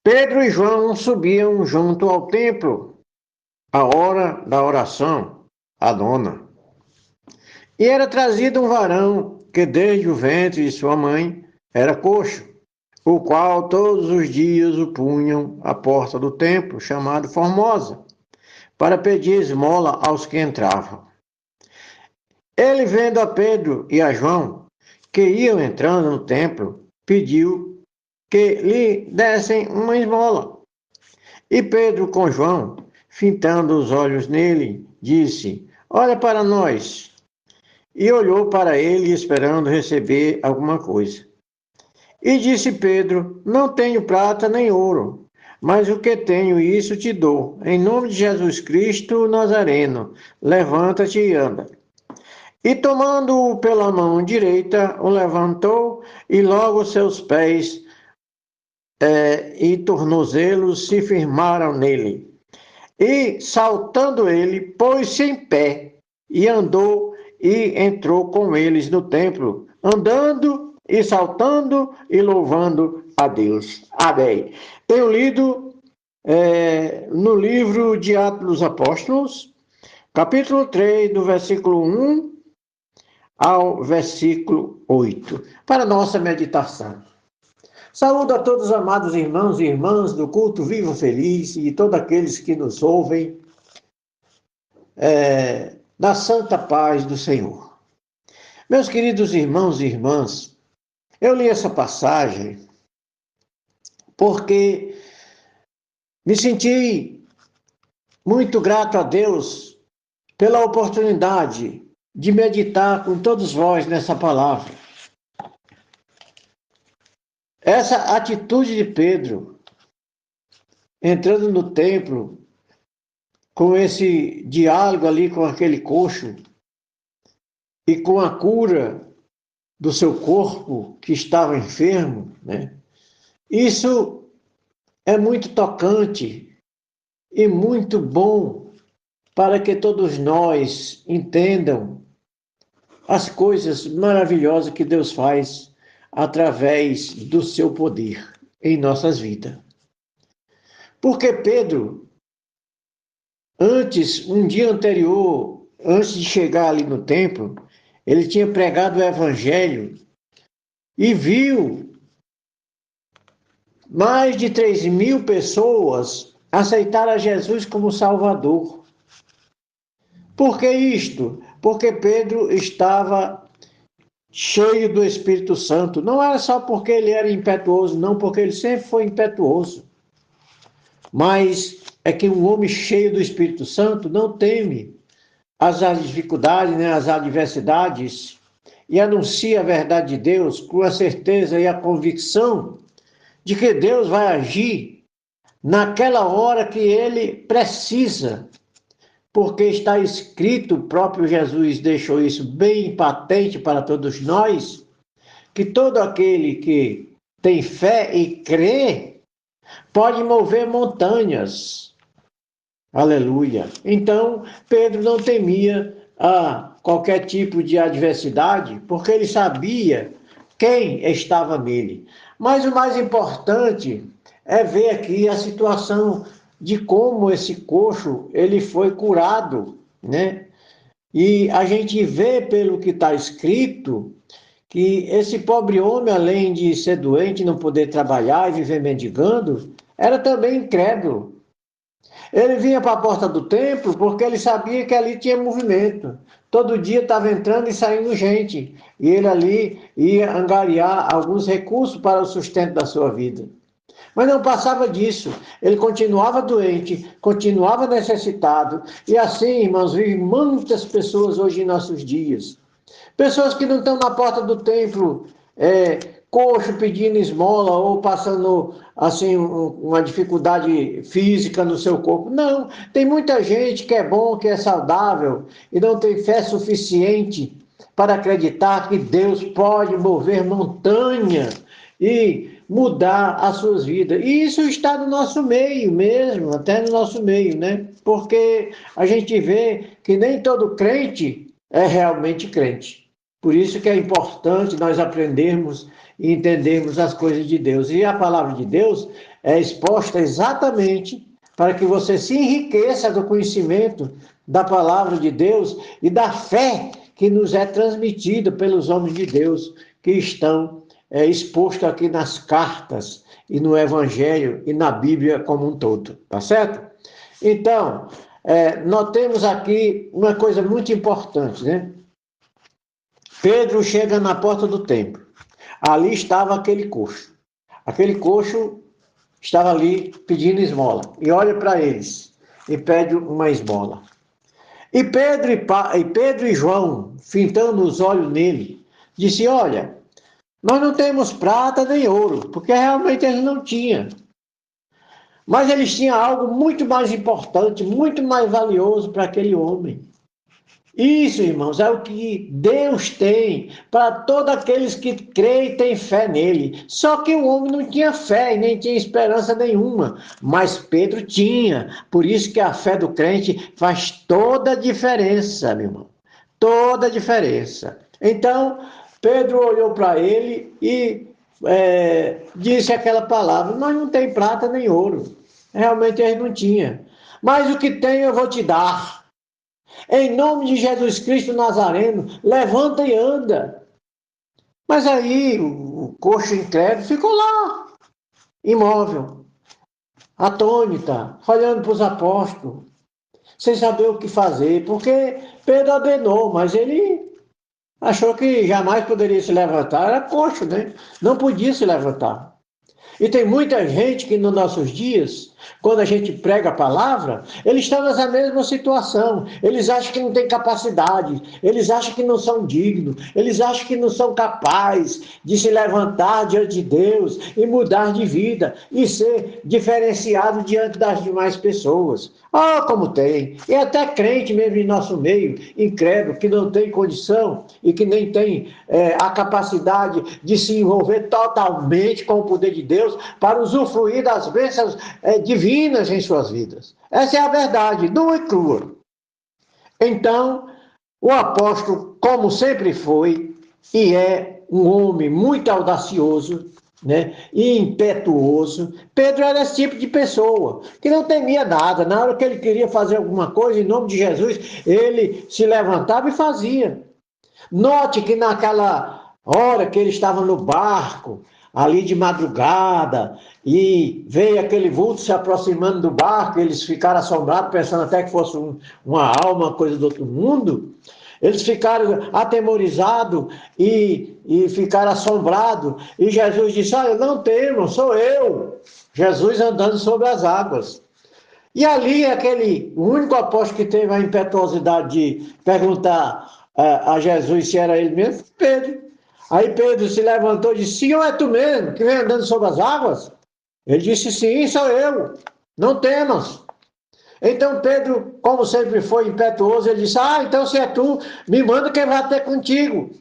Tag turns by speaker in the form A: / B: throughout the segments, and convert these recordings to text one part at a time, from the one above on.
A: Pedro e João subiam junto ao templo, à hora da oração, a nona. E era trazido um varão que desde o ventre de sua mãe era coxo, o qual todos os dias o punham à porta do templo, chamado Formosa, para pedir esmola aos que entravam. Ele, vendo a Pedro e a João, que iam entrando no templo, pediu que lhe dessem uma esmola. E Pedro, com João, fitando os olhos nele, disse: Olha para nós. E olhou para ele, esperando receber alguma coisa. E disse Pedro: Não tenho prata nem ouro, mas o que tenho, isso te dou. Em nome de Jesus Cristo Nazareno, levanta-te e anda. E tomando-o pela mão direita, o levantou, e logo seus pés e tornozelos se firmaram nele. E, saltando ele, pôs-se em pé, e andou, e entrou com eles no templo, andando e saltando e louvando a Deus. Amém. Tenho lido no livro de Atos dos Apóstolos, capítulo 3, do versículo 1 ao versículo 8, para nossa meditação. Saúdo a todos os amados irmãos e irmãs do culto Vivo Feliz e todos aqueles que nos ouvem na santa paz do Senhor. Meus queridos irmãos e irmãs, eu li essa passagem porque me senti muito grato a Deus pela oportunidade de meditar com todos vós nessa palavra. Essa atitude de Pedro, entrando no templo, com esse diálogo ali com aquele coxo, e com a cura do seu corpo que estava enfermo, né? Isso é muito tocante e muito bom para que todos nós entendam as coisas maravilhosas que Deus faz através do seu poder em nossas vidas. Porque Pedro, um dia anterior, antes de chegar ali no templo, ele tinha pregado o evangelho e viu mais de 3.000 pessoas aceitar a Jesus como Salvador. Por que isto? Porque Pedro estava cheio do Espírito Santo. Não era só porque ele era impetuoso, não, porque ele sempre foi impetuoso. Mas é que um homem cheio do Espírito Santo não teme as dificuldades, né, as adversidades, e anuncia a verdade de Deus com a certeza e a convicção de que Deus vai agir naquela hora que ele precisa, porque está escrito, o próprio Jesus deixou isso bem patente para todos nós, que todo aquele que tem fé e crê pode mover montanhas. Aleluia. Então, Pedro não temia qualquer tipo de adversidade, porque ele sabia quem estava nele. Mas o mais importante é ver aqui a situação de como esse coxo ele foi curado, né? E a gente vê pelo que está escrito que esse pobre homem, além de ser doente, não poder trabalhar e viver mendigando, era também incrédulo. Ele vinha para a porta do templo porque ele sabia que ali tinha movimento. Todo dia estava entrando e saindo gente. E ele ali ia angariar alguns recursos para o sustento da sua vida. Mas não passava disso. Ele continuava doente, continuava necessitado. E assim, irmãos, vivem muitas pessoas hoje em nossos dias. Pessoas que não estão na porta do templo, coxo pedindo esmola ou passando assim uma dificuldade física no seu corpo. Não, tem muita gente que é bom, que é saudável e não tem fé suficiente para acreditar que Deus pode mover montanha e mudar as suas vidas. E isso está no nosso meio mesmo, até no nosso meio, né? Porque a gente vê que nem todo crente é realmente crente. Por isso que é importante nós aprendermos e entendermos as coisas de Deus. E a palavra de Deus, é exposta exatamente para que você se enriqueça do conhecimento da palavra de Deus e da fé que nos é transmitida pelos homens de Deus que estão expostos aqui nas cartas e no Evangelho e na Bíblia como um todo, tá certo? Então, nós temos aqui uma coisa muito importante, né? Pedro chega na porta do templo. Ali estava aquele coxo. Aquele coxo estava ali pedindo esmola. E olha para eles e pede uma esmola. E Pedro e João, fitando os olhos nele, disse: olha, nós não temos prata nem ouro, porque realmente eles não tinham. Mas eles tinham algo muito mais importante, muito mais valioso para aquele homem. Isso, irmãos, é o que Deus tem para todos aqueles que creem e têm fé nele. Só que o homem não tinha fé e nem tinha esperança nenhuma, mas Pedro tinha. Por isso que a fé do crente faz toda a diferença, meu irmão. Toda a diferença. Então, Pedro olhou para ele e disse aquela palavra: nós não tem prata nem ouro. Realmente ele não tinha. Mas o que tem eu vou te dar. Em nome de Jesus Cristo Nazareno, levanta e anda. Mas aí o coxo incrédulo ficou lá, imóvel, atônita, olhando para os apóstolos, sem saber o que fazer, porque Pedro ordenou, mas ele achou que jamais poderia se levantar, era coxo, né? Não podia se levantar. E tem muita gente que nos nossos dias, quando a gente prega a palavra, eles estão nessa mesma situação. Eles acham que não têm capacidade, eles acham que não são dignos, eles acham que não são capazes de se levantar diante de Deus e mudar de vida e ser diferenciado diante das demais pessoas. Ah, como tem! E até crente mesmo em nosso meio, incrédulo, que não tem condição e que nem tem a capacidade de se envolver totalmente com o poder de Deus para usufruir das bênçãos divinas em suas vidas. Essa é a verdade, nua e crua. Então, o apóstolo, como sempre foi, e é um homem muito audacioso, né, e impetuoso. Pedro era esse tipo de pessoa, que não temia nada. Na hora que ele queria fazer alguma coisa, em nome de Jesus, ele se levantava e fazia. Note que naquela hora que ele estava no barco, ali de madrugada, e veio aquele vulto se aproximando do barco, eles ficaram assombrados, pensando até que fosse uma alma, uma coisa do outro mundo. Eles ficaram atemorizados e ficaram assombrados. E Jesus disse: olha, não temam, sou eu. Jesus andando sobre as águas. E ali, o único apóstolo que teve a impetuosidade de perguntar a Jesus se era ele mesmo, Pedro. Aí Pedro se levantou e disse: Senhor, é tu mesmo que vem andando sobre as águas? Ele disse: sim, sou eu, não temas. Então Pedro, como sempre foi impetuoso, ele disse: ah, então se é tu, me manda que vai ter contigo.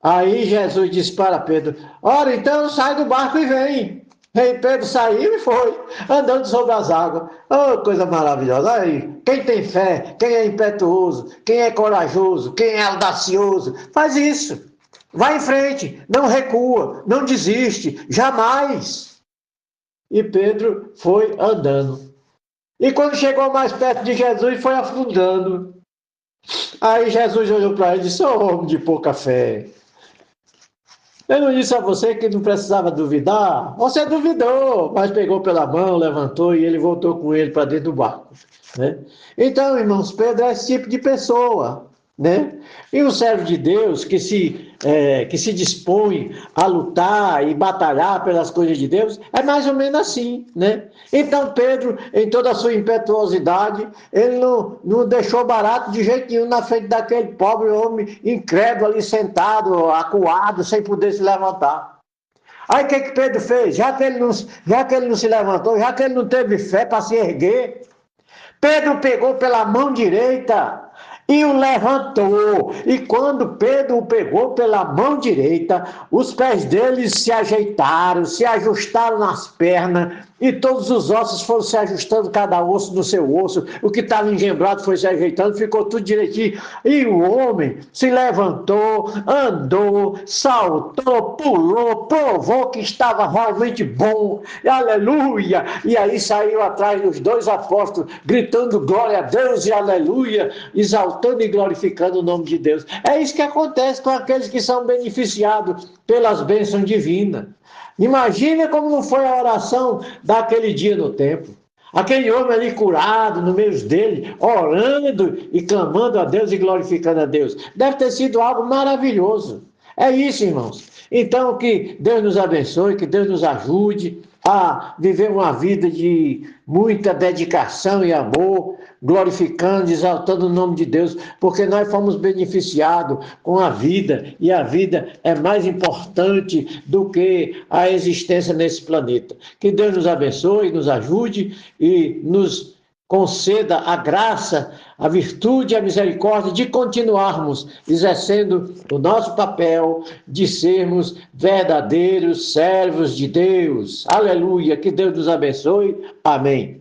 A: Aí Jesus disse para Pedro: ora, então sai do barco e vem. Aí Pedro saiu e foi, andando sobre as águas. Oh, coisa maravilhosa. Aí, quem tem fé, quem é impetuoso, quem é corajoso, quem é audacioso, faz isso. Vai em frente, não recua, não desiste, jamais. E Pedro foi andando. E quando chegou mais perto de Jesus, foi afundando. Aí Jesus olhou para ele e disse: ô homem de pouca fé, eu não disse a você que não precisava duvidar? Você duvidou, mas pegou pela mão, levantou e ele voltou com ele para dentro do barco, né? Então, irmãos, Pedro é esse tipo de pessoa, né? E um servo de Deus que se dispõe a lutar e batalhar pelas coisas de Deus, é mais ou menos assim, né? Então Pedro, em toda a sua impetuosidade, ele não deixou barato de jeito nenhum na frente daquele pobre homem incrédulo ali sentado, acuado, sem poder se levantar. Aí o que Pedro fez? Já que ele não se levantou, já que ele não teve fé para se erguer, Pedro pegou pela mão direita e o levantou. E quando Pedro o pegou pela mão direita, os pés dele se ajeitaram, se ajustaram nas pernas, e todos os ossos foram se ajustando, cada osso no seu osso. O que estava engembrado foi se ajeitando, ficou tudo direitinho. E o homem se levantou, andou, saltou, pulou, provou que estava realmente bom. Aleluia! E aí saiu atrás dos dois apóstolos, gritando glória a Deus e aleluia, exaltando e glorificando o nome de Deus. É isso que acontece com aqueles que são beneficiados pelas bênçãos divinas. Imagina como não foi a oração daquele dia no templo. Aquele homem ali curado no meio dele, orando e clamando a Deus e glorificando a Deus. Deve ter sido algo maravilhoso. É isso, irmãos. Então, que Deus nos abençoe, que Deus nos ajude a viver uma vida de muita dedicação e amor, glorificando, exaltando o nome de Deus, porque nós fomos beneficiados com a vida, e a vida é mais importante do que a existência nesse planeta. Que Deus nos abençoe, nos ajude e nos conceda a graça, a virtude e a misericórdia de continuarmos exercendo o nosso papel de sermos verdadeiros servos de Deus. Aleluia, que Deus nos abençoe. Amém.